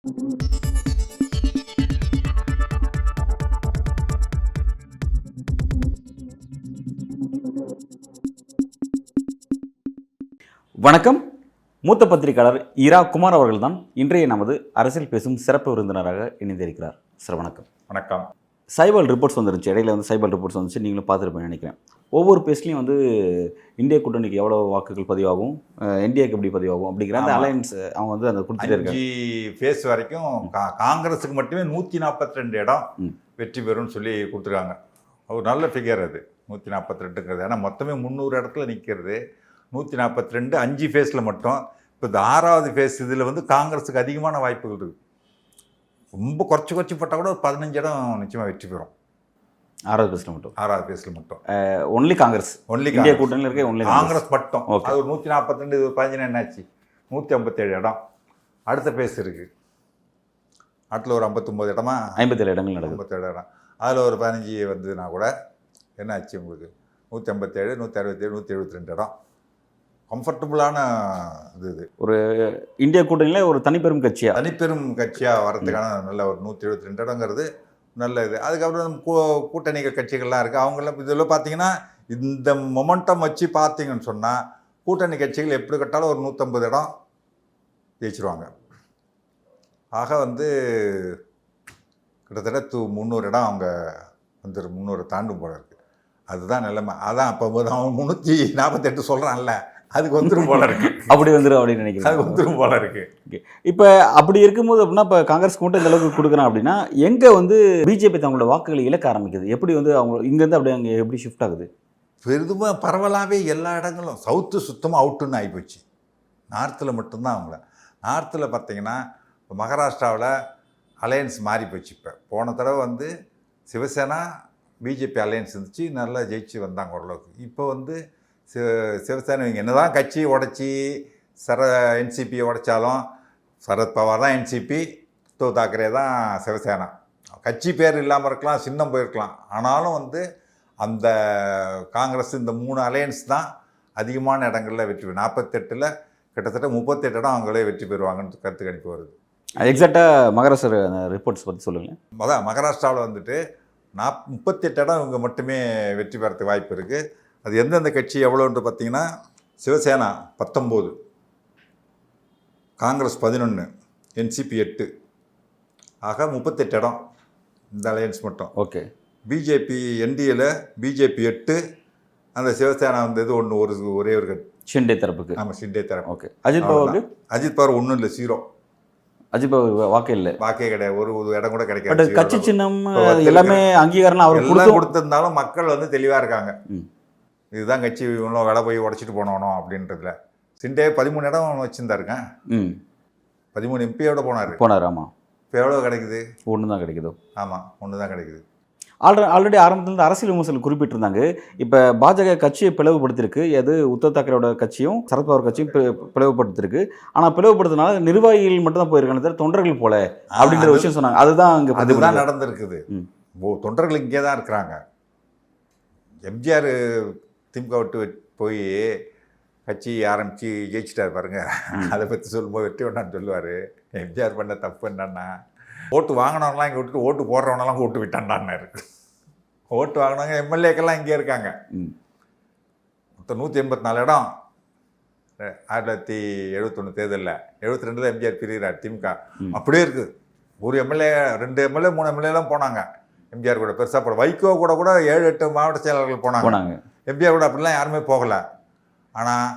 வணக்கம். மூத்த பத்திரிகையாளர் இரா குமார் அவர்கள் தான் இன்றைய நமது அரசியல் பேசும் சிறப்பு விருந்தினராக இணைந்திருக்கிறார். சார் வணக்கம். வணக்கம். சைபர் ரிப்போர்ட்ஸ் வந்துருச்சு, இடையில சைபர் ரிப்போர்ட்ஸ் வந்துச்சு, நீங்களும் பார்த்துருப்பேன் நினைக்கிறேன். ஒவ்வொரு பேஸ்லையும் இந்திய கூட்டணிக்கு எவ்வளோ வாக்குகள் பதிவாகும், என்டிஏக்கு எப்படி பதிவாகும் அப்படிங்கிற அந்த அலையன்ஸ் அவங்க அந்த கொடுத்துட்டே இருக்காங்க. 5 ஃபேஸ் வரைக்கும் காங்கிரஸுக்கு மட்டுமே 142 இடம் வெற்றி பெறும்னு சொல்லி கொடுத்துருக்காங்க. ஒரு நல்ல ஃபிகர் அது 142ங்கிறது. ஏன்னா மொத்தமே 300 இடத்துல நிற்கிறது. 142 5 ஃபேஸில் மட்டும். இப்போ இந்த 6வது ஃபேஸ் இதில் காங்கிரஸுக்கு அதிகமான வாய்ப்புகள் இருக்குது. ரொம்ப குறைச்சி போட்டால் கூட ஒரு 15 இடம் நிச்சயமாக வெற்றி பெறும். 6வது ஃபேஸில் மட்டும். 6வது ஃபேஸில் மட்டும் ஒன்லி காங்கிரஸ். இந்திய கூட்டணியில் இருக்க ஒன்லி காங்கிரஸ் மட்டும். அது ஒரு 142, இது 15 என்னாச்சு 157 இடம். அடுத்த ஃபேஸ் இருக்குது. அடுத்த ஒரு 59 இடமா 57 இடங்கள் நடக்கும். 57 இடம். அதில் ஒரு 15 வந்ததுன்னா கூட என்ன ஆச்சு உங்களுக்கு 157, 167, 172 இடம் கம்ஃபர்டபுளான இது. ஒரு இந்திய கூட்டணியில் ஒரு தனிப்பெரும் கட்சியாக வரதுக்கான நல்ல ஒரு 172 இடங்கிறது நல்ல இது. அதுக்கப்புறம் கூட்டணிகள் கட்சிகள்லாம் இருக்குது. அவங்களாம் இதில் பார்த்தீங்கன்னா இந்த மொமெண்டம் வச்சு பார்த்தீங்கன்னு சொன்னால் கூட்டணி கட்சிகள் எப்படி கட்டாலும் ஒரு 150 இடம் ஜெயிச்சிருவாங்க. ஆக கிட்டத்தட்ட 300 இடம் அவங்க 300 தாண்டும் போல இருக்குது. அதுதான் நிலைமை. அதான் அப்போ அவன் 348 சொல்கிறான்ல, அதுக்கு வந்துடும் போல இருக்கு. அப்படி வந்துடும் அப்படின்னு நினைக்கிறேன். அது வந்துடும் போல இருக்கு. இப்போ அப்படி இருக்கும்போது அப்படின்னா இப்போ காங்கிரஸ்க்கு மட்டும் இந்த அளவுக்கு கொடுக்குறான் அப்படின்னா எங்கே பிஜேபி தங்களோட வாக்குகளை இழக்க ஆரம்பிக்குது? எப்படி அவங்க இங்கேருந்து அப்படியே அங்கே எப்படி ஷிஃப்ட் ஆகுது? பெரிதுமாக பரவலாகவே எல்லா இடங்களும் சவுத்து சுத்தமாக அவுட்டுன்னு ஆகிப்போச்சு. நார்த்தில் மட்டும்தான் அவங்கள. நார்த்தில் பார்த்தீங்கன்னா இப்போ மகாராஷ்டிராவில் அலையன்ஸ் மாறி போச்சு. இப்போ போன தடவை சிவசேனா பிஜேபி அலையன்ஸ் இருந்துச்சு, நல்லா ஜெயிச்சு வந்தாங்க ஓரளவுக்கு. இப்போ சிவசேனா இவங்க என்ன தான் கட்சி உடச்சி என்சிபியை உடைச்சாலும் சரத்பவார் தான் என்சிபி, உத்தவ் தாக்கரே தான் சிவசேனா. கட்சி பேர் இல்லாமல் இருக்கலாம், சின்னம் போயிருக்கலாம். ஆனாலும் அந்த காங்கிரஸ் இந்த 3 அலையன்ஸ் தான் அதிகமான இடங்களில் வெற்றி பெறும். 48ல் கிட்டத்தட்ட 38 இடம் அவங்களே வெற்றி பெறுவாங்கன்னு கருத்து கணிப்பு வருது. எக்ஸாக்டாக மகாராஷ்டிரா ரிப்போர்ட்ஸ் பற்றி சொல்லுங்கள். மகாராஷ்டிராவில் 38 இடம் இவங்க மட்டுமே வெற்றி பெறத்துக்கு வாய்ப்பு இருக்குது. அது எந்தெந்த கட்சி எவ்வளோன்ட்டு பார்த்தீங்கன்னா சிவசேனா 19, காங்கிரஸ் 11, என்சிபி 8, ஆக 38 இடம் இந்த அலையன்ஸ் மட்டும். ஓகே. பிஜேபி என்டிஏல பிஜேபி 8, அந்த சிவசேனா ஒரே ஒரு கட்சி ஷிண்டே தரப்புக்கு. ஆமாம், ஷிண்டே தரப்பு. ஓகே. அஜித் பவார் ஒன்றும் இல்லை, 0. அஜித் பவார் வாக்கே கிடையாது, ஒரு இடம் கூட கிடைக்காது. கட்சி சின்னம் எல்லாமே அங்கீகாரம் அவர் கொடுத்திருந்தாலும் மக்கள் தெளிவாக இருக்காங்க. இதுதான் கட்சி, இவங்களும் விலை போய் உடச்சிட்டு போனோம் அப்படின்றதுல. சிண்டே 13 இடம் வச்சுருந்தாருங்க. 13 எம்பியோட போனார். ஆமாம். இப்போ எவ்வளோ கிடைக்குது? 1 தான் கிடைக்குதோ? ஆமாம், 1 தான் கிடைக்குது. ஆல்ரெடி ஆரம்பத்துலேருந்து அரசியல் விமர்சனம் குறிப்பிட்டிருந்தாங்க. இப்போ பாஜக கட்சியை பிளவுபடுத்திருக்கு. எது உத்தவ் தாக்கரேயோட கட்சியும் சரத்பவார் கட்சியும் பிளவுபடுத்திருக்கு. ஆனால் பிளவுபடுத்தினால நிர்வாகிகள் மட்டும் தான் போயிருக்காங்க, தவிர தொண்டர்கள் போல அப்படின்ற விஷயம் சொன்னாங்க. அதுதான் நடந்திருக்குது. தொண்டர்கள் இங்கே தான் இருக்கிறாங்க. எம்ஜிஆர் திமுக விட்டு போய் கட்சி ஆரம்பித்து ஜெயிச்சிட்டார் பாருங்க. அதை பற்றி சொல்லும்போது வெற்றி வேண்டான்னு சொல்லுவார். எம்ஜிஆர் பண்ண தப்பு என்னன்னா, ஓட்டு வாங்கினவங்களாம் இங்கே விட்டுட்டு ஓட்டு போடுறவனெல்லாம் ஓட்டு விட்டாண்டான்னாரு. ஓட்டு வாங்கினவங்க எம்எல்ஏக்கெல்லாம் இங்கே இருக்காங்க. மொத்தம் 184 இடம் 1971 தேர்தலில். 72 தான் எம்ஜிஆர் பிரிகிறார் திமுக. அப்படியே இருக்குது. ஒரு எம்எல்ஏ 2 எம்எல்ஏ 3 எம்எல்ஏலாம் போனாங்க எம்ஜிஆர் கூட. பெருசாக போட வைகோ கூட 7-8 மாவட்ட செயலாளர்கள் போனாங்க. எம்ஜிஆர் கூட அப்படிலாம் யாருமே போகலை. ஆனால்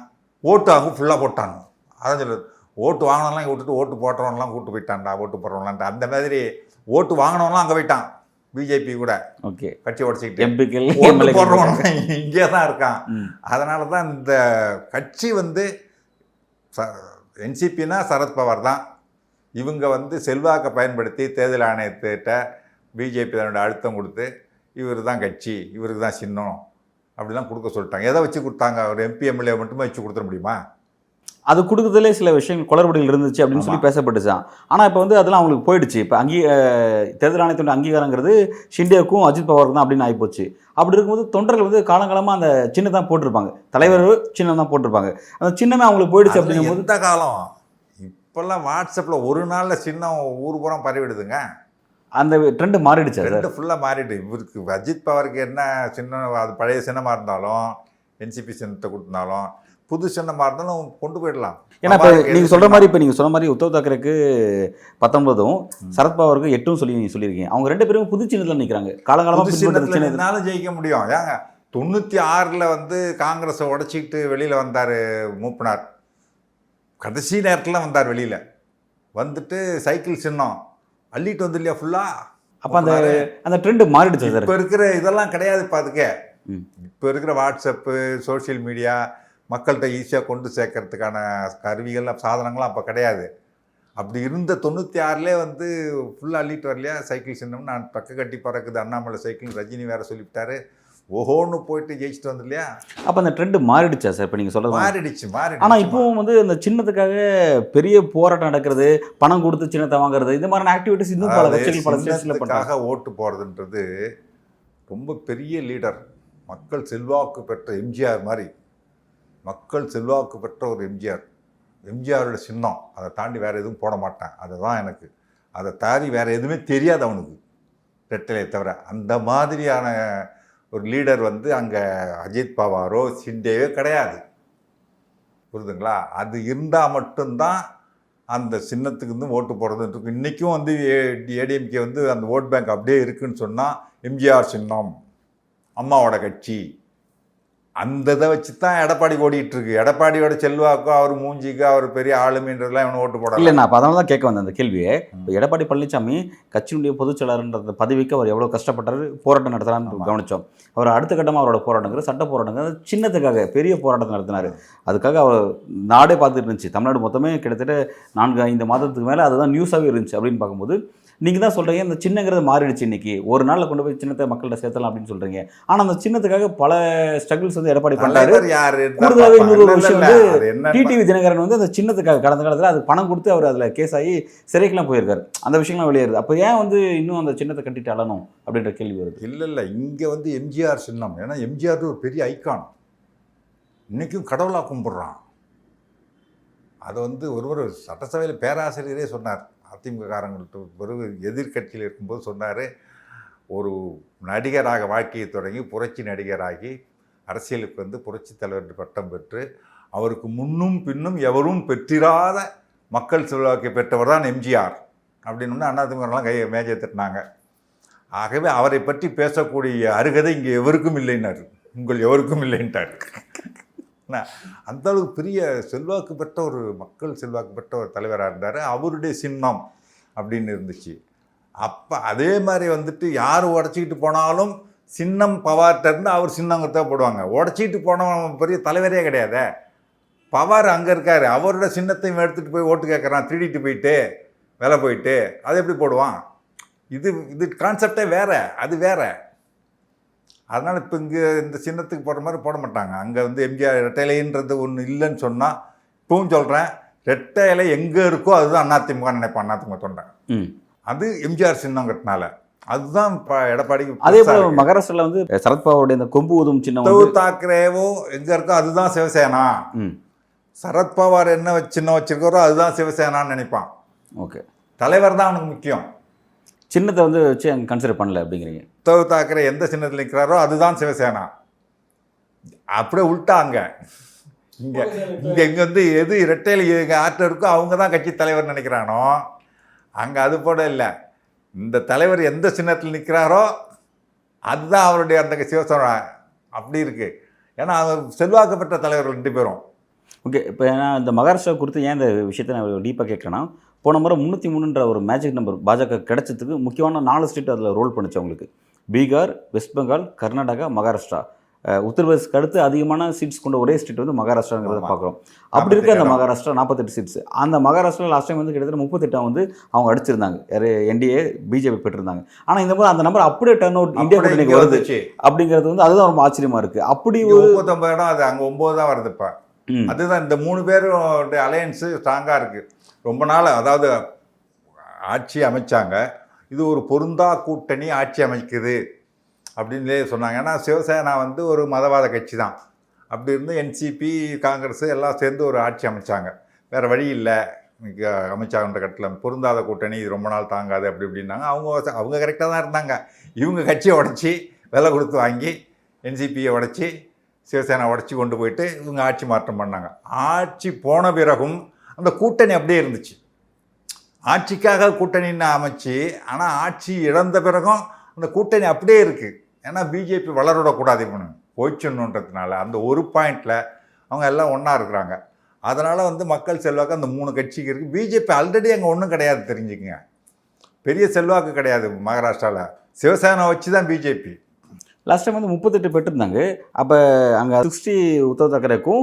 ஓட்டு ஃபுல்லாக போட்டாங்க. அதான் சொல்லுது, ஓட்டு வாங்கினவங்களாம் இங்கே விட்டுட்டு ஓட்டு போடுறவங்களாம் கூப்பிட்டு போயிட்டான்டா, ஓட்டு போடுறவங்களான்ட்டு. அந்த மாதிரி ஓட்டு வாங்கினவங்களாம் அங்கே போயிட்டான். பிஜேபி கூட ஓகே கட்சி உடச்சிக்கிட்டு ஓட்டு போடுறவங்க இங்கே தான் இருக்கான். அதனால தான் இந்த கட்சி என்சிபின்னா சரத்பவார் தான். இவங்க செல்வாக்கை பயன்படுத்தி தேர்தல் ஆணையத்திட்ட பிஜேபி தன்னோட அழுத்தம் கொடுத்து இவர் தான் கட்சி, இவருக்கு தான் சின்னம் அப்படிலாம் கொடுக்க சொல்லிட்டாங்க. எதை வச்சு கொடுத்தாங்க? ஒரு எம்பி எம்எல்ஏ மட்டுமே வச்சு கொடுத்துட முடியுமா? அது கொடுக்குறதுலே சில விஷயங்கள் குளறுபடிகள் இருந்துச்சு அப்படின்னு சொல்லி பேசப்பட்டுச்சான். ஆனால் இப்போ அதெல்லாம் அவங்களுக்கு போயிடுச்சு. இப்போ தேர்தல் ஆணையத்தோட அங்கீகாரங்கிறது ஷிண்டேவுக்கும் அஜித் பவாருக்கும் தான் அப்படின்னு ஆகிப்போச்சு. அப்படி இருக்கும்போது தொண்டர்கள் காலங்காலமாக அந்த சின்னம் தான் போட்டிருப்பாங்க, தலைவர் சின்னம் தான் போட்டிருப்பாங்க. அந்த சின்னமே அவங்களுக்கு போயிடுச்சு அப்படிங்கும்போது இந்த காலம் இப்போல்லாம் வாட்ஸ்அப்பில் ஒரு நாளில் சின்னம் ஊர் பூரா பரவிடுதுங்க. அந்த ட்ரெண்ட் மாறிடுச்சா சார்? ரெண்டு ஃபுல்லாக மாறிடு. இவருக்கு அஜித் பவாருக்கு என்ன சின்னம், அது பழைய சின்னமாக இருந்தாலும் என்சிபி சின்னத்தை கொடுத்தாலும் புது சின்னமாக இருந்தாலும் கொண்டு போயிடலாம். ஏன்னா இப்போ நீங்கள் சொல்கிற மாதிரி சொன்ன மாதிரி உத்தவ் தாக்கரேக்கு 19ம் சரத்பவாருக்கு 8ம் சொல்லி நீங்கள் சொல்லியிருக்கீங்க. அவங்க 2 பேரும் புது சின்னத்தில் நிற்கிறாங்க. காலங்காலமாக சின்னத்தில் என்னாலும் ஜெயிக்க முடியும். ஏங்க 96ல் வந்து காங்கிரஸை உடச்சிக்கிட்டு வெளியில் வந்தார் மூப்பனார். கடைசி நேரத்தில் வந்தார் வெளியில் வந்துட்டு சைக்கிள் சின்னம் அள்ளிட்டு வந்து இல்லையா ஃபுல்லாக. அப்போ அந்த ட்ரெண்டு மாறிடுச்சு சார். இப்போ இருக்கிற இதெல்லாம் கிடையாது. இப்போ அதுக்கே இப்போ இருக்கிற வாட்ஸ்அப்பு, சோஷியல் மீடியா, மக்கள்கிட்ட ஈஸியாக கொண்டு சேர்க்கறதுக்கான கருவிகள்லாம் சாதனங்கள்லாம் அப்போ கிடையாது. அப்படி இருந்த 96லே வந்து ஃபுல்லாக அள்ளிட்டு வரலையா சைக்கிள் சின்னம். நான் பக்க கட்டி பறக்குது அண்ணாமலை சைக்கிள், ரஜினி வேறு சொல்லிவிட்டாரு, ஓஹோன்னு போயிட்டு ஜெயிச்சுட்டு வந்து இல்லையா. அப்போ அந்த ட்ரெண்டு மாறிடுச்சா சார்? இப்போ நீங்கள் சொல்கிறது மாறிடுச்சு. ஆனால் இப்போவும் வந்து அந்த சின்னத்துக்காக பெரிய போராட்டம் நடக்கிறது, பணம் கொடுத்து சின்னத்தை வாங்குறது, இந்த மாதிரியான ஆக்டிவிட்டிஸ் இன்னும் பல கட்சிகள் பல ஸ்டேட்ஸில் பண்ணுறாங்க. ஓட்டு போகிறதுன்றது ரொம்ப பெரிய லீடர், மக்கள் செல்வாக்கு பெற்ற எம்ஜிஆர் மாதிரி. மக்கள் செல்வாக்கு பெற்ற ஒரு எம்ஜிஆரோட சின்னம். அதை தாண்டி வேறு எதுவும் போட மாட்டேன். அதுதான் எனக்கு. அதை தாண்டி வேறு எதுவுமே தெரியாது அவனுக்கு, ரெட்டலையை தவிர. அந்த மாதிரியான ஒரு லீடர் வந்து அங்கே அஜித் பவாரோ ஷிண்டேவோ கிடையாது. புரியுதுங்களா? அது இருந்தால் மட்டும்தான் அந்த சின்னத்துக்கு வந்து ஓட்டு போடுறதுன்றது. இன்றைக்கும் வந்து ஏடிஎம்கே வந்து அந்த ஓட் பேங்க் அப்படியே இருக்குதுன்னு சொன்னால் எம்ஜிஆர் சின்னம், அம்மாவோட கட்சி, அந்த இதை வச்சு தான் எடப்பாடி ஓடிட்டுருக்கு. எடப்பாடியோட செல்வாக்கோ அவர் மூஞ்சிக்கோ அவர் பெரிய ஆளுமைன்றதுலாம் இவனை ஓட்டு போட இல்லை. நான் அதனால தான் கேட்க வந்தேன் அந்த கேள்வியை. இப்போ எடப்பாடி பழனிசாமி கட்சியினுடைய பொதுச் செயலாளர்ன்ற பதவிக்கு அவர் எவ்வளோ கஷ்டப்பட்டார், போராட்டம் நடத்துகிறான்னு கவனித்தோம். அவர் அடுத்த கட்டமாக அவரோட போராட்டங்கள், சட்ட போராட்டங்கள், சின்னத்துக்காக பெரிய போராட்டம் நடத்தினார். அதுக்காக அவர் நாடே பார்த்துட்டு இருந்துச்சு. தமிழ்நாடு மொத்தமே கிட்டத்தட்ட 4-5 மாதத்துக்கு மேலே அதுதான் நியூஸாகவே இருந்துச்சு. அப்படின்னு பார்க்கும்போது நீங்கள் தான் சொல்கிறீங்க இந்த சின்னங்கிறது மாறிடுச்சு. இன்றைக்கி ஒரு நாளில் கொண்டு போய் சின்னத்தை மக்கள்கிட்ட சேர்த்தலாம் அப்படின்னு சொல்கிறீங்க. ஆனால் அந்த சின்னத்துக்காக பல ஸ்ட்ரகிள்ஸ் வந்து எடப்பாடி பண்ணாரு. கூடுதலாக இன்னொரு விஷயம் வந்து டிடிவி தினகரன் வந்து அந்த சின்னத்துக்காக கடந்த காலத்தில் அது பணம் கொடுத்து அவர் அதில் கேஸ் ஆகி சிறைக்கெல்லாம் போயிருக்காரு. அந்த விஷயம்லாம் வெளியேறுது. அப்போ ஏன் வந்து இன்னும் அந்த சின்னத்தை கட்டிட்டு அழணும் அப்படின்ற கேள்வி வருது. இல்லை இங்கே வந்து எம்ஜிஆர் சின்னம். ஏன்னா எம்ஜிஆர் ஒரு பெரிய ஐக்கான், இன்றைக்கும் கடவுளாக கும்பிட்றான். அதை வந்து ஒரு சட்டசபையில் பேராசிரியரே சொன்னார். அதிமுக காரங்கள்ட்ட பிறகு எதிர்கட்சியில் இருக்கும்போது சொன்னார், ஒரு நடிகராக வாழ்க்கையை தொடங்கி புரட்சி நடிகராகி அரசியலுக்கு வந்து புரட்சி தலைவர் பட்டம் பெற்று அவருக்கு முன்னும் பின்னும் எவரும் பெற்றிராத மக்கள் செல்வாக்கை பெற்றவர் தான் எம்ஜிஆர் அப்படின்னு அதிமுகலாம் மேஜை தட்டினாங்க. ஆகவே அவரை பற்றி பேசக்கூடிய அருகதை இங்கே எவருக்கும் இல்லைன்னாரு, உங்கள் எவருக்கும் இல்லைன்ட்டார். அந்த அளவுக்கு பெரிய செல்வாக்கு பெற்ற ஒரு மக்கள் செல்வாக்கு பெற்ற ஒரு தலைவராக இருந்தார். அவருடைய சின்னம் அப்படின்னு இருந்துச்சு. அப்போ அதே மாதிரி வந்துட்டு யார் உடச்சிக்கிட்டு போனாலும் சின்னம் பவார்கிட்ட இருந்து அவர் சின்னங்கத்தை போடுவாங்க. உடச்சிக்கிட்டு போனவன் பெரிய தலைவரே கிடையாது. பவார் அங்கே இருக்கார், அவரோட சின்னத்தையும் எடுத்துகிட்டு போய் ஓட்டு கேட்குறான், திருடிட்டு போயிட்டு வேலை போயிட்டு, அதை எப்படி போடுவான்? இது கான்செப்டே வேறு, அது வேறு. அதனால் இப்போ இங்கே இந்த சின்னத்துக்கு போடுற மாதிரி போட மாட்டாங்க. அங்கே வந்து எம்ஜிஆர் ரெட்டைலைன்றது ஒன்று இல்லைன்னு சொன்னால், இப்பவும் சொல்கிறேன், ரெட்டை இலை எங்கே இருக்கோ அதுதான் அதிமுக நினைப்பான், அதிமுக தொண்டை. அது எம்ஜிஆர் சின்னங்கிறதுனால அதுதான் இப்போ எடப்பாடிக்கு. அதே போல் மகாராஷ்டிராவில் வந்து சரத்பவாருடைய இந்த கொம்பு ஊதும் சின்னம், உத்தவ் தாக்கரேவோ எங்கே இருக்கோ அதுதான் சிவசேனா. சரத்பவார் என்ன சின்னம் வச்சிருக்காரோ அதுதான் சிவசேனான்னு நினைப்பான். ஓகே, தலைவர் தான் அவனுக்கு முக்கியம். சின்னத்தை வந்து வச்சு அங்கே கன்சிடர் பண்ணல அப்படிங்கிறீங்க. உத்தவ் தாக்கரே எந்த சின்னத்தில் நிற்கிறாரோ அதுதான் சிவசேனா. அப்படியே உள்ட்டாங்க. இங்கே வந்து எது இரட்டையில் ஆற்ற இருக்கோ அவங்க தான் கட்சி தலைவர் நினைக்கிறானோ, அங்கே அது போட இல்லை. இந்த தலைவர் எந்த சின்னத்தில் நிற்கிறாரோ அதுதான் அவருடைய அந்த சிவசேனா. அப்படி இருக்குது. ஏன்னா அவர் செல்வாக்கு பெற்ற தலைவர்கள் 2 பேரும். ஓகே, இப்போ நான் இந்த மகாராஷ்டிரா குறித்து ஏன் இந்த விஷயத்தை நான் டீப்பாக கேட்குறேன்னா, போன முறை 303ன்ற ஒரு மேஜிக் நம்பர் பாஜக கிடைச்சதுக்கு முக்கியமான 4 ஸ்டேட் அதில் ரோல் பண்ணிச்சு அவங்களுக்கு. பீகார், வெஸ்ட் பெங்கால், கர்நாடகா, மகாராஷ்டிரா. உத்தரப்பிரதேஷ்க்கு அடுத்து அதிகமான சீட்ஸ் கொண்ட ஒரே ஸ்டேட் வந்து மகாராஷ்டிராங்கிறத பார்க்குறோம். அப்படி இருக்க அந்த மகாராஷ்டிரா 48 சீட்ஸ். அந்த மகாராஷ்டிரா லாஸ்ட் டைம் வந்து கிட்டத்தட்ட 38 வந்து அவங்க அடிச்சிருந்தாங்க. NDA BJP பெற்றிருந்தாங்க. ஆனால் இந்த மாதிரி அந்த நம்பர் அப்படியே டர்ன் அவுட் இந்தியா கூட்டணிக்கு வருது அப்படிங்கிறது வந்து அதுதான் ரொம்ப ஆச்சரியமாக இருக்குது. அப்படி 39 இடம், அது அங்கே 9 தான் வருது இப்போ. அதுதான் இந்த 3 பேரும் அலையன்ஸு ஸ்ட்ராங்காக இருக்குது. ரொம்ப நாள் அதாவது ஆட்சி அமைச்சாங்க. இது ஒரு பொருந்தா கூட்டணி ஆட்சி அமைக்குது அப்படின்லே சொன்னாங்க. ஏன்னா சிவசேனா வந்து ஒரு மதவாத கட்சி தான். அப்படி இருந்து என்சிபி, காங்கிரஸ் எல்லாம் சேர்ந்து ஒரு ஆட்சி அமைச்சாங்க. வேறு வழி இல்லை, அமித்ஷான்ற கட்டத்தில் பொருந்தாத கூட்டணி இது ரொம்ப நாள் தாங்காது அப்படி இப்படின்னாங்க. அவங்க கரெக்டாக தான் இருந்தாங்க. இவங்க கட்சியை உடச்சி விலை கொடுத்து வாங்கி என்சிபியை உடச்சி சிவசேனா உடச்சி கொண்டு போயிட்டு இவங்க ஆட்சி மாற்றம் பண்ணாங்க. ஆட்சி போன பிறகும் அந்த கூட்டணி அப்படியே இருந்துச்சு. ஆட்சிக்காக கூட்டணின்னு அமைச்சு, ஆனால் ஆட்சி இழந்த பிறகும் அந்த கூட்டணி அப்படியே இருக்குது. ஏன்னா பிஜேபி வளரவிடக்கூடாது இவனு போய்ச்சணுன்றதுனால அந்த ஒரு பாயிண்டில் அவங்க எல்லாம் ஒன்றா இருக்கிறாங்க. அதனால் வந்து மக்கள் செல்வாக்கு அந்த 3 கட்சிக்கு இருக்குது. பிஜேபி ஆல்ரெடி அங்கே ஒன்றும் கிடையாது, தெரிஞ்சுக்கங்க. பெரிய செல்வாக்கு கிடையாது மகாராஷ்டிராவில். சிவசேனா வச்சு தான் பிஜேபி. லாஸ்ட் டைம் வந்து 38 பெற்றிருந்தாங்க. அப்போ அங்கே 60 உத்தவ் தாக்கரேக்கும்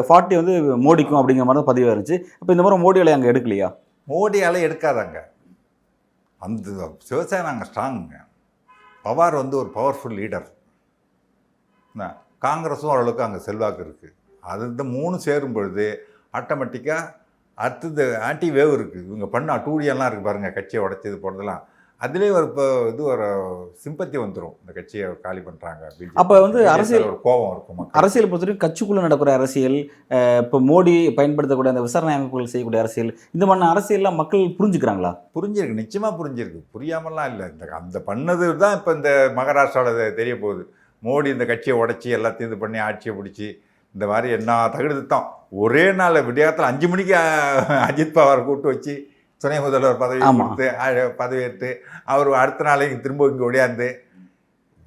40 வந்து மோடிக்கும் அப்படிங்கிற மாதிரி தான் பதிவாக இருந்துச்சு. அப்போ இந்த மாதிரி மோடி அலை அங்கே எடுக்கலையா? மோடியால் எடுக்காதாங்க. அந்த சிவசேனா அங்கே ஸ்ட்ராங்குங்க. பவார் வந்து ஒரு பவர்ஃபுல் லீடர். காங்கிரஸும் ஓரளவுக்கு அங்கே செல்வாக்கு இருக்குது. அது இந்த 3 சேரும் பொழுது ஆட்டோமேட்டிக்காக அடுத்தது ஆன்டி வேவ் இருக்குது. இவங்க பண்ண டூடியெல்லாம் இருக்குது பாருங்கள், கட்சியை உடைச்சது போகிறதெல்லாம். அதுலேயே ஒரு ஒரு சிம்பத்தி வந்துடும், இந்த கட்சியை காலி பண்ணுறாங்க. அப்போ வந்து அரசியல் ஒரு கோபம் இருக்கும். அரசியல் பொறுத்தவரைக்கும் கட்சிக்குள்ளே நடக்கிற அரசியல், இப்போ மோடி பயன்படுத்தக்கூடிய அந்த விசாரணை அமைப்புகள் செய்யக்கூடிய அரசியல், இந்த மாதிரி அரசியல்லாம் மக்கள் புரிஞ்சுக்கிறாங்களா? புரிஞ்சிருக்கு, நிச்சயமாக புரிஞ்சிருக்கு. புரியாமலாம் இல்லை. அந்த பண்ணது தான் இப்போ இந்த மகாராஷ்டிராவில் தெரிய போகுது. மோடி இந்த கட்சியை உடைச்சி எல்லாத்தையும் இது பண்ணி ஆட்சியை பிடிச்சி இந்த மாதிரி என்ன தகுதித்தான் ஒரே நாள் விடியாத்தில் 5 மணிக்கு அஜித் பவார் கூப்பிட்டு வச்சு துணை முதல்வர் பதவி கொடுத்து பதவியேற்று அவர் அடுத்த நாளைக்கு திரும்ப இங்கே ஒடியாந்து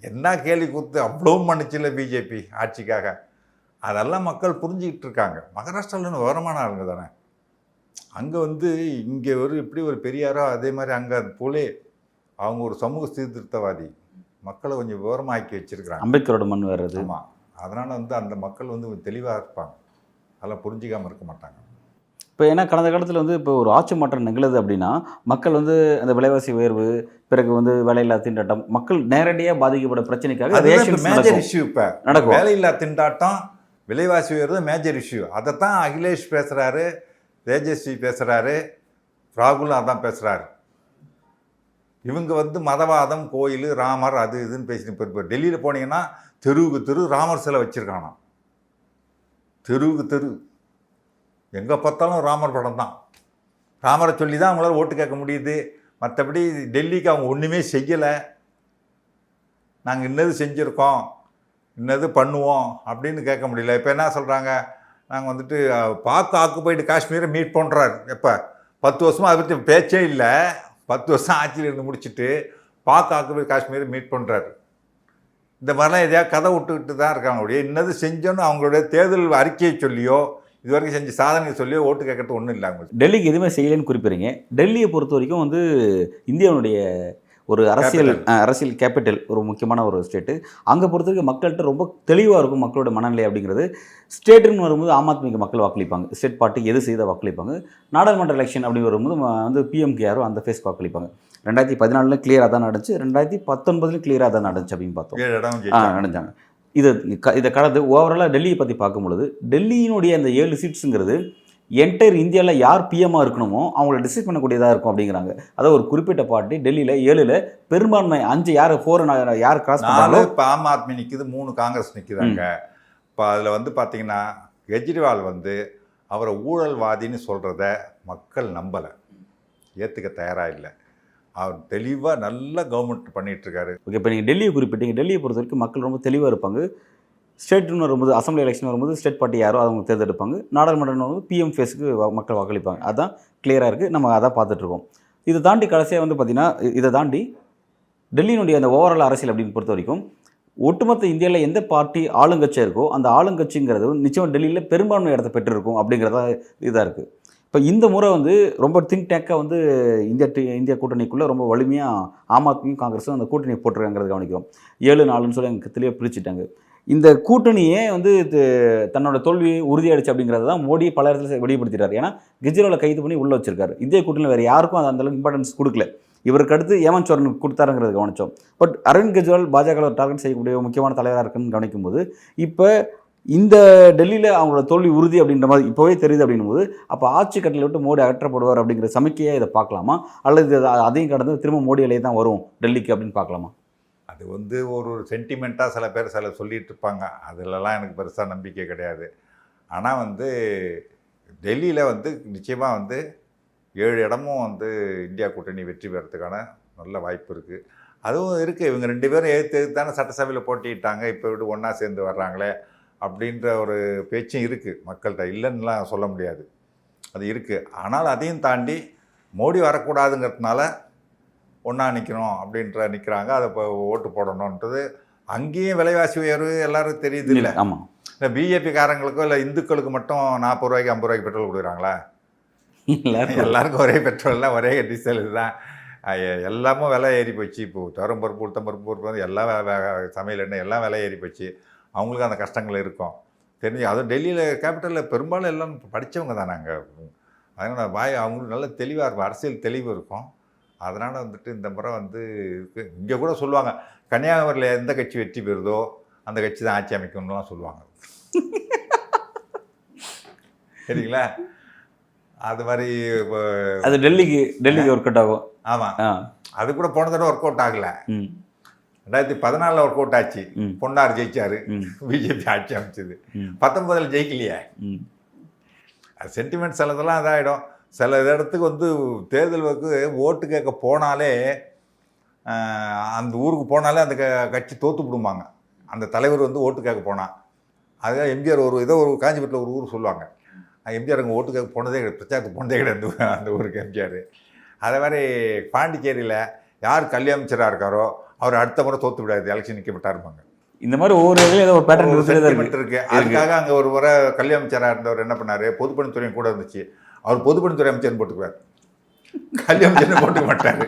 என்ன கேள்வி கொடுத்து அவ்வளவும் மன்னிச்சில்ல பிஜேபி ஆட்சிக்காக. அதெல்லாம் மக்கள் புரிஞ்சுக்கிட்டு இருக்காங்க. மகாராஷ்டிராவில் விவரமான ஆளுங்க தானே. அங்கே வந்து இங்கே இப்படி ஒரு பெரியாரோ அதே மாதிரி அங்கே போலே அவங்க ஒரு சமூக சீர்திருத்தவாதி. மக்களை கொஞ்சம் விவரமாக்கி வச்சுருக்கிறாங்க. அம்பேத்கரோட மண் வர்றது. ஆமாம். அதனால் வந்து அந்த மக்கள் வந்து தெளிவாக இருப்பாங்க. அதெல்லாம் புரிஞ்சிக்காமல் இருக்க மாட்டாங்க. இப்போ ஏன்னா கடந்த காலத்தில் வந்து இப்போ ஒரு ஆட்சி மாற்றம் நிகழுது அப்படின்னா மக்கள் வந்து அந்த விலைவாசி உயர்வு, பிறகு வந்து வேலையில்லா திண்டாட்டம், மக்கள் நேரடியாக பாதிக்கப்பட பிரச்சனைக்காக மேஜர் இஷ்யூ இப்போ நடக்கும். வேலையில்லா திண்டாட்டம், விலைவாசி உயர்வு மேஜர் இஷ்யூ. அதைத்தான் அகிலேஷ் பேசுகிறாரு, தேஜஸ்வி பேசுகிறாரு, ராகுல் அதான் பேசுகிறாரு. இவங்க வந்து மதவாதம், கோயில், ராமர் அது இதுன்னு பேசிட்டு இப்போ டெல்லியில் போனீங்கன்னா தெருவுக்கு தெரு ராமர் சிலை வச்சுருக்கானா. தெருவுக்கு தெரு எங்கே பார்த்தாலும் ராமர் படம் தான். ராமரை சொல்லி தான் அவங்களால ஓட்டு கேட்க முடியுது. மற்றபடி டெல்லிக்கு அவங்க ஒன்றுமே செய்யலை. நாங்கள் இன்னது செஞ்சுருக்கோம், இன்னது பண்ணுவோம் அப்படின்னு கேட்க முடியல. இப்போ என்ன சொல்கிறாங்க, நாங்கள் வந்துட்டு பாக் ஆக்குபைடு காஷ்மீரை மீட் பண்ணுறாரு. எப்போ 10 வருஷமாக அதை பற்றி பேச்சே இல்லை. 10 வருஷம் ஆட்சியில் இருந்து முடிச்சுட்டு பாக் ஆக்குபைடு காஷ்மீரை மீட் பண்ணுறாரு. இந்த மாதிரிலாம் எதையாவது கதை விட்டுக்கிட்டு தான் இருக்காங்க. அப்படியே இன்னது செஞ்சோன்னு அவங்களுடைய தேர்தல் அறிக்கையை சொல்லியோ இது வரைக்கும் செஞ்ச சாதனையை சொல்லியோ ஓட்டு கேட்கறது ஒன்றும் இல்லை. அவங்க டெல்லிக்கு எதுவுமே செய்யலைன்னு குறிப்பிடுறீங்க. டெல்லியை பொறுத்த வரைக்கும் வந்து இந்தியாவுடைய ஒரு அரசியல் கேபிட்டல், ஒரு முக்கியமான ஒரு ஸ்டேட்டு. அங்கே பொறுத்த வரைக்கும் மக்கள்கிட்ட ரொம்ப தெளிவாக இருக்கும் மக்களோட மனநிலை அப்படிங்கிறது. ஸ்டேட்டுன்னு வரும்போது ஆம் ஆத்மிக்கு மக்கள் வாக்களிப்பாங்க. ஸ்டேட் பார்ட்டி எது செய்தால் வாக்களிப்பாங்க. நாடாளுமன்ற எலெக்ஷன் அப்படி வரும்போது வந்து பிஎம்கேஆரோ அந்த ஃபேஸ்க்கு வாக்களிப்பாங்க. 2014 கிளியராக தான் நடந்துச்சு, 2019 கிளியராக தான் நடந்துச்சு அப்படின்னு பார்த்தோம். நடந்தாங்க. இதை கடந்து ஓவராலாக டெல்லியை பற்றி பார்க்கும்பொழுது டெல்லியினுடைய அந்த 7 சீட்ஸுங்கிறது என்டையர் இந்தியாவில் யார் பிஎம்மாக இருக்கணுமோ அவங்கள டிசைட் பண்ணக்கூடியதாக இருக்கும் அப்படிங்கிறாங்க. அதாவது ஒரு குறிப்பிட்ட பார்ட்டி டெல்லியில் 7ல் பெரும்பான்மை 5 யார் கிராஸ் பண்ணாலும் இப்போ ஆம் ஆத்மி நிற்குது, 3 காங்கிரஸ் நிற்குதாங்க. இப்போ அதில் வந்து பார்த்தீங்கன்னா கெஜ்ரிவால் வந்து அவரை ஊழல்வாதின்னு சொல்கிறத மக்கள் நம்பலை, ஏற்றுக்க தயாராக இல்லை. அவர் தெளிவாக நல்ல கவர்மெண்ட் பண்ணிகிட்ருக்காரு. ஓகே, இப்போ நீங்கள் டெல்லியை குறிப்பிட்டீங்க. டெல்லியை பொறுத்த வரைக்கும் மக்கள் ரொம்ப தெளிவாக இருப்பாங்க. ஸ்டேட்னு வரும்போது அசம்பிளி எலெக்ஷன் வரும்போது ஸ்டேட் பார்ட்டி யாரோ அவங்க தேர்ந்தெடுப்பாங்க. நாடாளுமன்றம் வந்து பிஎம் ஃபேஸுக்கு மக்கள் வாக்களிப்பாங்க. அதுதான் கிளியராக இருக்குது. நம்ம அதான் பார்த்துட்ருக்கோம். இதை தாண்டி கடைசியாக வந்து பார்த்திங்கன்னா இதை தாண்டி டெல்லியினுடைய அந்த ஓவரால் அரசியல் அப்படின்னு பொறுத்த வரைக்கும் ஒட்டுமொத்த இந்தியாவில் எந்த பார்ட்டி ஆளுங்கட்சியாக இருக்கோ அந்த ஆளுங்கட்சிங்கிறது நிச்சயம் டெல்லியில் பெரும்பான்மை இடத்தை பெற்றிருக்கும் அப்படிங்கிறதா இதாக இருக்குது. இப்போ இந்த முறை வந்து ரொம்ப திங்க் டேக்காக வந்து இந்தியா கூட்டணிக்குள்ளே ரொம்ப வலிமையாக ஆம் ஆத்மியும் காங்கிரஸும் அந்த கூட்டணியை போட்டிருக்காங்கிறது கவனிக்கிறோம். 7-4ன்னு சொல்லி எங்களுக்கு தெளிவாக பிரிச்சுட்டாங்க. இந்த கூட்டணியே வந்து தன்னோட தோல்வி உறுதியாயிடுச்சு அப்படிங்கிறது தான் மோடி பல இடத்துல வெளிப்படுத்திட்டார். ஏன்னா கெஜ்ரிவாலை கைது பண்ணி உள்ளே வச்சிருக்காரு. இந்திய கூட்டணியில் வேறு யாருக்கும் அது அந்தளவுக்கு இம்பார்ட்டன்ஸ் கொடுக்கல. இவருக்கு அடுத்து ஹேமந்த் சோரனுக்கு கொடுத்தாருங்கிறது கவனித்தோம். பட் அரவிந்த் கெஜ்ரிவால் பாஜக டார்கெட் செய்யக்கூடிய முக்கியமான தலைவராக இருக்குன்னு கவனிக்கும் போது இப்போ இந்த டெல்லியில் அவங்களோட தோல்வி உறுதி அப்படின்ற மாதிரி இப்போவே தெரியுது. அப்படின்னும் போது அப்போ ஆட்சி கட்டளை விட்டு மோடி அகற்றப்படுவார் அப்படிங்கிற சமிக்கையாக இதை பார்க்கலாமா, அல்லது அதையும் கடந்து திரும்ப மோடி அலையே தான் வரும் டெல்லிக்கு அப்படின்னு பார்க்கலாமா? அது வந்து ஒரு சென்டிமெண்ட்டாக சில பேர் சொல்லிகிட்டு இருப்பாங்க. அதிலலாம் எனக்கு பெருசாக நம்பிக்கை கிடையாது. ஆனால் வந்து டெல்லியில் வந்து நிச்சயமாக வந்து 7 இடமும் வந்து இந்தியா கூட்டணி வெற்றி பெறத்துக்கான நல்ல வாய்ப்பு இருக்குது. அதுவும் இருக்குது. இவங்க 2 பேரும் எதிர்த்து தானே சட்டசபையில் போட்டிட்டாங்க. இப்போ விட்டு ஒன்றா சேர்ந்து வர்றாங்களே அப்படின்ற ஒரு பேச்சும் இருக்குது மக்கள்கிட்ட. இல்லைன்னுலாம் சொல்ல முடியாது, அது இருக்குது. ஆனால் அதையும் தாண்டி மோடி வரக்கூடாதுங்கிறதுனால ஒன்றா நிற்கணும் அப்படின்ற நிற்கிறாங்க. அதை இப்போ ஓட்டு போடணுன்றது அங்கேயும் விலைவாசி உயர்வு எல்லாரும் தெரியுது இல்லை. ஆமாம். இல்லை பிஜேபிக்காரங்களுக்கோ இல்லை இந்துக்களுக்கு மட்டும் 40 ரூபாய்க்கு 50 ரூபாய்க்கு பெட்ரோல் கொடுக்குறாங்களா? எல்லாருக்கும் ஒரே பெட்ரோல்லாம் ஒரே டீசல் இதுதான். எல்லாமும் விலை ஏறி போச்சு. இப்போ துவரம்பருப்பு உளுத்தம்பருப்பு வந்து எல்லாம் சமையல் எண்ணெய் எல்லாம் விலை ஏறி போச்சு. அவங்களுக்கு அந்த கஷ்டங்கள் இருக்கும் தெரிஞ்சு. அதுவும் டெல்லியில் கேபிட்டலில் பெரும்பாலும் எல்லாம் படித்தவங்க தான். நாங்கள் அதனால் அவங்களுக்கு நல்ல தெளிவாக இருக்கும், அரசியல் தெளிவு இருக்கும். அதனால் வந்துட்டு இந்த முறை வந்து இருக்குது. இங்கே கூட சொல்லுவாங்க, கன்னியாகுமரியில் எந்த கட்சி வெற்றி பெறுதோ அந்த கட்சி தான் ஆட்சி அமைக்கணும்லாம் சொல்லுவாங்க. சரிங்களா? அது மாதிரி அது டெல்லிக்கு ஒர்க் அவுட் ஆகும். ஆமாம், அது கூட போன தடவை ஒர்க் அவுட் ஆகலை. 2014 ஒர்க் அவுட் ஆச்சு. பொன்னார் ஜெயிச்சாரு, பிஜேபி ஆட்சி அமைச்சது. 19 ஜெயிக்கலையே. அது சென்டிமெண்ட் சிலதெல்லாம் இதாகிடும். சில இடத்துக்கு வந்து தேர்தலுக்கு ஓட்டு கேட்க போனாலே, அந்த ஊருக்கு போனாலே அந்த கட்சி தோற்று விடுவாங்க. அந்த தலைவர் வந்து ஓட்டு கேட்க போனால் அதுக்காக எம்ஜிஆர் ஒரு காஞ்சிபுரத்தில் ஒரு ஊர் சொல்லுவாங்க, எம்ஜிஆர் அங்கே ஓட்டு கேட்க போனதே கிடையாது, பிரச்சாரத்துக்கு போனதே கிடையாது அந்த ஊருக்கு எம்ஜிஆர். அதே மாதிரி பாண்டிச்சேரியில் யார் கல்வி அமைச்சராக இருக்காரோ அவர் அடுத்த முறை தோற்று விடாது, எலெக்ஷன் நிற்கப்பட்டாருப்பாங்க. இந்த மாதிரி ஒவ்வொரு இடத்துல ஏதோ ஒரு பேட்டர்ன் இருக்குது. அதுக்காக அங்கே ஒரு முறை கல்வி அமைச்சராக இருந்தவர் என்ன பண்ணார், பொதுப்பணித்துறை கூட இருந்துச்சு, அவர் பொதுப்பணித்துறை அமைச்சர்னு போட்டுக்குவார், கல்வி அமைச்சர்னு போட்டுக்க மாட்டார்.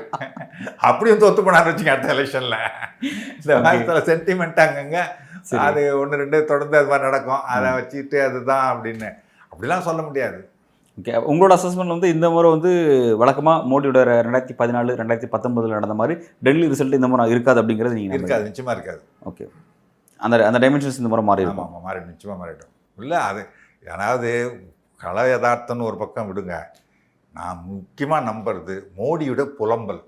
அப்படியும் தோற்று போனான்னு வச்சுங்க அடுத்த எலெக்ஷனில். இந்த மாதிரி சென்டிமெண்ட் அங்கங்கே அது 1-2 தொடர்ந்து அது மாதிரி நடக்கும். அதை வச்சுக்கிட்டு அதுதான் அப்படின்னு அப்படிலாம் சொல்ல முடியாது. ஓகே, உங்களோட அசஸ்மெண்ட் வந்து இந்த முறை வந்து வழக்கமாக மோடியோட 2014 2019 நடந்த மாதிரி டெல்லி ரிசல்ட் இந்த முறை இருக்காது அப்படிங்கிறது நீங்கள் இருக்காது, நிச்சயமாக இருக்காது. ஓகே, அந்த டைமென்ஷன்ஸ் இந்த முறை மாறிடும். ஆமாம், மாறிடும், நிச்சயமாக மாறிடும். இல்லை அது அதாவது கல யதார்த்தம்னு ஒரு பக்கம் விடுங்க, நான் முக்கியமாக நம்புறது மோடியோட புலம்பல்.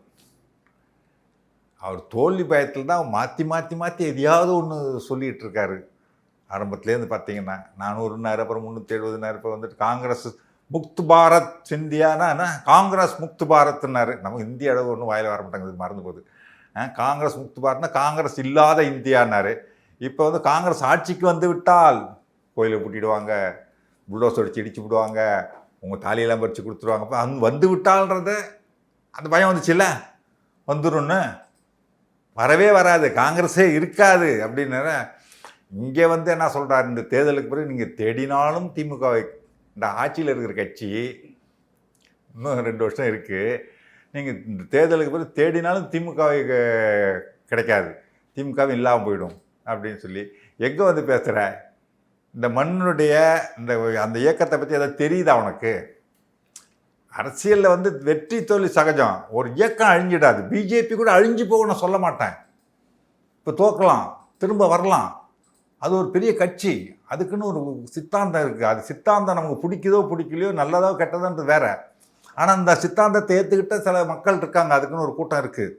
அவர் தோல்வி பயத்தில் தான் மாற்றி மாற்றி மாற்றி எதையாவது ஒன்று சொல்லிகிட்டு இருக்காரு. ஆரம்பத்துலேருந்து பார்த்தீங்கன்னா 400 அப்புறம் 370 இப்போ வந்துட்டு காங்கிரஸ் முக்த் பாரத் இந்தியானா காங்கிரஸ் முக்த் பாரத்னாரு. நமக்கு இந்திய அளவு ஒன்றும் வாயில் வர மாட்டாங்க, மறந்து போகுது. காங்கிரஸ் முக்த் பாரத்னா காங்கிரஸ் இல்லாத இந்தியானாரு. இப்போ வந்து காங்கிரஸ் ஆட்சிக்கு வந்து விட்டால் கோயிலை பூட்டிடுவாங்க, புல்டோஸ் அடித்து இடிச்சு விடுவாங்க, உங்கள் தாலியெல்லாம் பறித்து கொடுத்துருவாங்க. இப்போ அங்கே வந்து விட்டால்ன்றது அந்த பயம் வந்துச்சுல்ல, வந்துடும்னு. வரவே வராது, காங்கிரஸே இருக்காது அப்படின்னு. இங்கே வந்து என்ன சொல்கிறார், இந்த தேர்தலுக்கு பிறகு நீங்கள் தேடினாலும் திமுகவை, இந்த ஆட்சியில் இருக்கிற கட்சி இன்னும் 2 வருஷம் இருக்குது, நீங்கள் இந்த தேர்தலுக்கு பிறகு தேடினாலும் திமுகவை கிடைக்காது, திமுகவை இல்லாமல் போயிடும் அப்படின்னு சொல்லி எங்கே வந்து பேசுகிற. இந்த மண்ணுடைய அந்த இயக்கத்தை பற்றி எதாவது தெரியுதா உனக்கு? அரசியலில் வந்து வெற்றி தோல்வி சகஜம், ஒரு இயக்கம் அழிஞ்சிடாது. பிஜேபி கூட அழிஞ்சு போக நான் சொல்ல மாட்டேன். இப்போ தோக்கலாம், திரும்ப வரலாம், அது ஒரு பெரிய கட்சி, அதுக்குன்னு ஒரு சித்தாந்தம் இருக்குது. அது சித்தாந்தம் நமக்கு பிடிக்குதோ பிடிக்கலையோ, நல்லதோ கெட்டதோன்றது வேற. ஆனால் அந்த சித்தாந்தத்தை ஏற்றுக்கிட்ட சில மக்கள் இருக்காங்க, அதுக்குன்னு ஒரு கூட்டம் இருக்குது.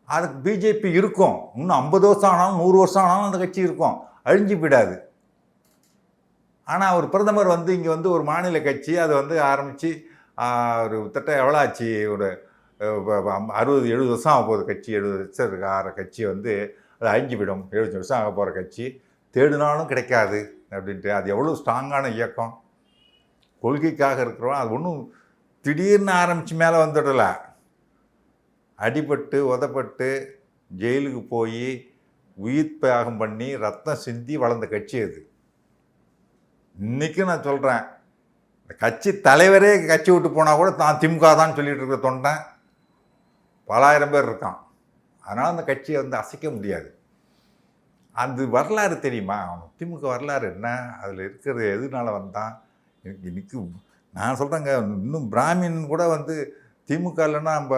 அதுக்கு பிஜேபி இருக்கும், இன்னும் 50 வருஷம் ஆனாலும் 100 வருஷம் ஆனாலும் அந்த கட்சி இருக்கும், அழிஞ்சு போயிடாது. ஆனால் ஒரு பிரதமர் வந்து இங்கே வந்து ஒரு மாநில கட்சி அது வந்து ஆரம்பித்து ஒரு திட்டம் எவ்வளோ ஆச்சு, ஒரு 60-70 வருஷம் ஆக போகுது கட்சி. 70 வருஷம் இருக்க ஆகிற கட்சி வந்து அது அழிஞ்சு போயிடும். 75 வருஷம் ஆக போகிற கட்சி தேடினாலும் கிடைக்காது அப்படின்ட்டு. அது எவ்வளோ ஸ்ட்ராங்கான இயக்கம், கொள்கைக்காக இருக்கிறோம். அது ஒன்றும் திடீர்னு ஆரம்பித்து மேலே வந்துடலை. அடிபட்டு உதப்பட்டு ஜெயிலுக்கு போய் உயிர் தியாகம் பண்ணி ரத்தம் சிந்தி வளர்ந்த கட்சி அது. இன்றைக்கும் நான் சொல்கிறேன், இந்த கட்சி தலைவரே கட்சி விட்டு போனால் கூட தான் திமுக தான் சொல்லிகிட்டு இருக்கிற தொண்டன் பலாயிரம் பேர் இருக்கான். அதனால் அந்த கட்சியை வந்து அசைக்க முடியாது. அந்த வரலாறு தெரியுமா அவனுக்கு, திமுக வரலாறு என்ன, அதில் இருக்கிறது எதுனால வந்தான். இன்னைக்கு நான் சொல்கிறேங்க, இன்னும் பிராமின் கூட வந்து திமுக இல்லைன்னா நம்ம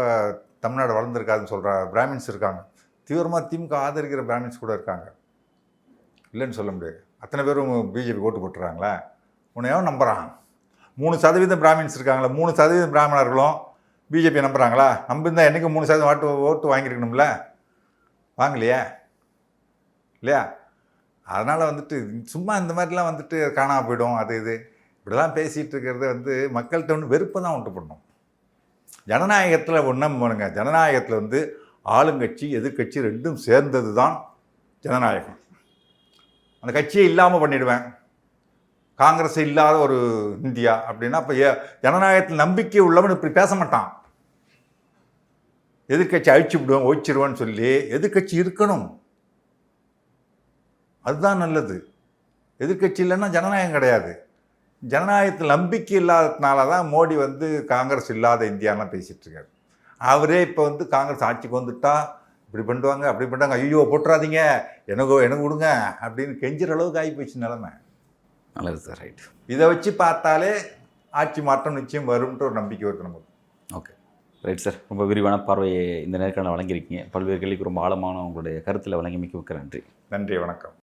தமிழ்நாடு வளர்ந்துருக்காதுன்னு சொல்கிற பிராமின்ஸ் இருக்காங்க. தீவிரமாக திமுக ஆதரிக்கிற பிராமின்ஸ் கூட இருக்காங்க, இல்லைன்னு சொல்ல முடியாது. அத்தனை பேரும் பிஜேபி ஓட்டு போட்டுறாங்களா? உன்னையோ நம்புகிறான். 3% பிராமின்ஸ் இருக்காங்களா, 3% பிராமணர்களும் பிஜேபி நம்புகிறாங்களா? நம்பியிருந்தால் என்றைக்கு 3% ஓட்டு வாங்கியிருக்கணும்ல, வாங்கலையா இல்லையா? அதனால் வந்துட்டு சும்மா இந்த மாதிரிலாம் வந்துட்டு காணாமல் போயிடும். அது இது இப்படிலாம் பேசிகிட்டு இருக்கிறது வந்து மக்கள்கிட்ட ஒன்று வெறுப்பை தான் உண்டு பண்ணும். ஜனநாயகத்தில் ஒன்றும் பண்ணுங்க, ஜனநாயகத்தில் வந்து ஆளுங்கட்சி எதிர்கட்சி ரெண்டும் சேர்ந்தது தான் ஜனநாயகம். அந்த கட்சியை இல்லாமல் பண்ணிடுவேன், காங்கிரஸ் இல்லாத ஒரு இந்தியா அப்படின்னா அப்போ ஜனநாயகத்தில் நம்பிக்கை உள்ளவன் இப்படி பேச மாட்டான். எதிர்கட்சி அழிச்சு விடுவேன் ஒழிச்சிடுவேன்னு சொல்லி எதிர்கட்சி இருக்கணும், அதுதான் நல்லது. எதிர்கட்சி இல்லைன்னா ஜனநாயகம் கிடையாது. ஜனநாயகத்தில் நம்பிக்கை இல்லாததுனால தான் மோடி வந்து காங்கிரஸ் இல்லாத இந்தியாலாம் பேசிகிட்டு இருக்காரு. அவரே இப்போ வந்து காங்கிரஸ் ஆட்சிக்கு வந்துட்டா இப்படி பண்ணுவாங்க அப்படி பண்ணுறாங்க, ஐயோ போட்டுறாதீங்க, எனக்கு விடுங்க அப்படின்னு கெஞ்சிற அளவுக்கு ஆகி போச்சு நிலைமை. நல்லது சார், ரைட். இதை வச்சு பார்த்தாலே ஆட்சி மாற்றம் நிச்சயம் வரும்ன்ற ஒரு நம்பிக்கை வருது நமக்கு. Okay, right sir. ரொம்ப விரிவான பார்வையை இந்த நேர்காணல் வழங்கியிருக்கீங்க. பல்வேறு கேள்விக்கு ரொம்ப ஆழமான உங்களுடைய கருத்தில் வழங்கி மிக்க நன்றி. நன்றி, வணக்கம்.